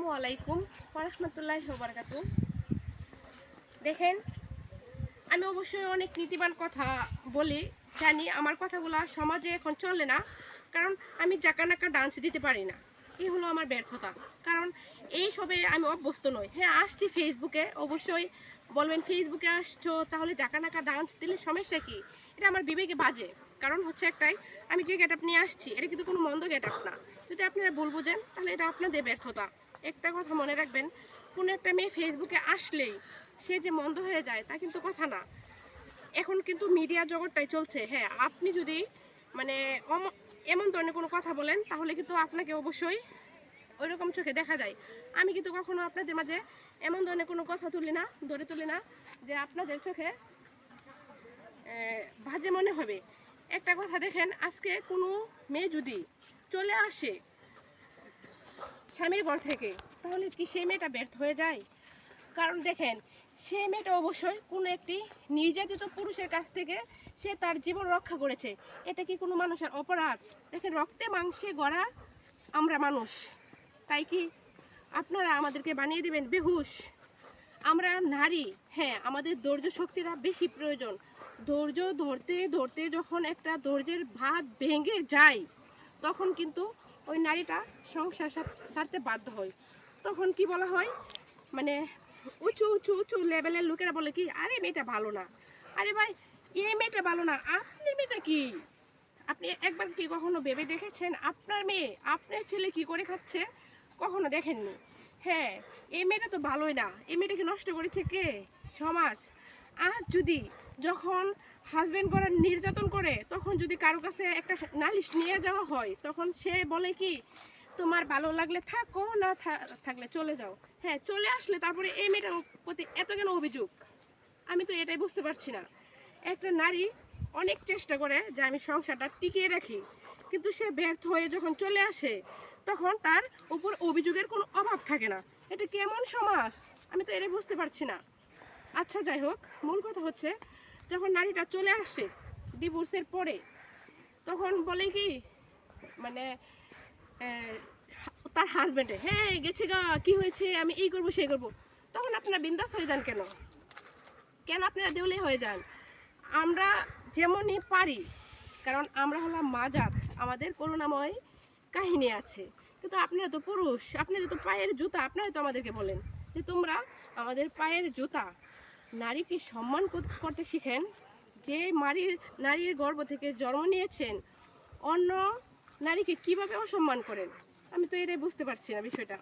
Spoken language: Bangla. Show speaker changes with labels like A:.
A: আসসালামু আলাইকুম ওয়া রাহমাতুল্লাহি ওয়া বারাকাতুহু। দেখেন, আমি অবশ্যই অনেক নীতিবান কথা বলি, জানি আমার কথাগুলো সমাজে এখন চলে না, কারণ আমি জাকানাকা ডান্স দিতে পারি না। এই হলো আমার ব্যর্থতা, কারণ এই সবে আমি অভ্যস্ত নই। হ্যাঁ, আসছি ফেসবুকে, অবশ্যই বলবেন ফেসবুকে আসছো তাহলে জাকানাকা ডান্স দিলে সমস্যা কি? এটা আমার বিবেকে বাজে। কারণ হচ্ছে একটাই, আমি যে গেট আপ নিয়ে আসছি এটা কিন্তু কোনো মন্দ গেট আপ না। যদি আপনারা ভুল বুঝেন তাহলে এটা আপনাদের ব্যর্থতা। একটা কথা মনে রাখবেন, কোনো একটা মেয়ে ফেসবুকে আসলেই সে যে মন্দ হয়ে যায় তা কিন্তু কথা না। এখন কিন্তু মিডিয়া জগৎটাই চলছে। হ্যাঁ, আপনি যদি মানে এমন ধরনের কোনো কথা বলেন তাহলে কিন্তু আপনাকে অবশ্যই ওই রকম চোখে দেখা যায়। আমি কিন্তু কখনো আপনাদের মাঝে এমন ধরনের কোনো কথা ধরে তুলি না যে আপনাদের চোখে বাজে মনে হবে। একটা কথা দেখেন, আজকে কোনো মেয়ে যদি চলে আসে স্বামীর ঘর থেকে, তাহলে কি সেই মেয়েটা ব্যর্থ হয়ে যায়? কারণ দেখেন, সে মেয়েটা অবশ্যই কোনো একটি নির্যাতিত পুরুষের কাছ থেকে সে তার জীবন রক্ষা করেছে। এটা কি কোনো মানুষের অপরাধ? দেখেন, রক্তে মাংসে গড়া আমরা মানুষ, তাই কি আপনারা আমাদেরকে বানিয়ে দিবেন বেহুশ? আমরা নারী, হ্যাঁ, আমাদের ধৈর্য শক্তিটা বেশি প্রয়োজন। ধৈর্য ধরতে ধরতে যখন একটা ধৈর্যের ভাত ভেঙে যায়, তখন কিন্তু ওই নারীটা সংসার ছাড়তে বাধ্য হয়। তখন কি বলা হয়, মানে উঁচু উঁচু উঁচু লেভেলের লোকেরা বলে কি, আরে মেয়েটা ভালো না। আরে ভাই, এই মেয়েটা ভালো না, আপনি মেয়েটা কি? আপনি একবার কি কখনো ভেবে দেখেছেন আপনার মেয়ে আপনার ছেলে কি করে খাচ্ছে? কখনো দেখেননি। হ্যাঁ, এই মেয়েটা তো ভালোই না, এই মেয়েটাকে নষ্ট করেছে কে? সমাজ। আর যদি যখন হাজবেন্ড করার নির্যাতন করে, তখন যদি কারো কাছে একটা নালিশ নিয়ে যাওয়া হয়, তখন সে বলে কি, তোমার ভালো লাগলে থাকো, না থাকলে চলে যাও। হ্যাঁ, চলে আসলে তারপরে এই মেয়েটার প্রতি এত কেন অভিযোগ? আমি তো এটাই বুঝতে পারছি না। একটা নারী অনেক চেষ্টা করে যে আমি সংসারটা টিকিয়ে রাখি, কিন্তু সে ব্যর্থ হয়ে যখন চলে আসে, তখন তার উপর অভিযোগের কোনো অভাব থাকে না। এটা কেমন সমাজ? আমি তো এটাই বুঝতে পারছি না। আচ্ছা, যাই হোক, মূল কথা হচ্ছে, যখন নারীটা চলে আসে ডিভোর্সের পরে, তখন বলে কি, মানে তার হাজবেন্ডে, হ্যাঁ গেছে গা, কি হয়েছে, আমি এই করবো সেই করবো। তখন আপনারা বিন্দাস হয়ে যান কেন? কেন আপনারা দেউলে হয়ে যান? আমরা যেমনই পারি, কারণ আমরা হলাম মাজাত, আমাদের করুণাময় কাহিনী আছে। কিন্তু আপনারা তো পুরুষ, আপনাদের তো পায়ের জুতা, আপনারা তো আমাদেরকে বলেন যে তোমরা আমাদের পায়ের জুতা। নারীকে সম্মান করতে শিখেন। যে নারীর গর্ভ থেকে জন্ম নিয়েছেন, অন্য নারীকে কিভাবে অসম্মান করেন? আমি তো এটাই বুঝতে পারছি না বিষয়টা।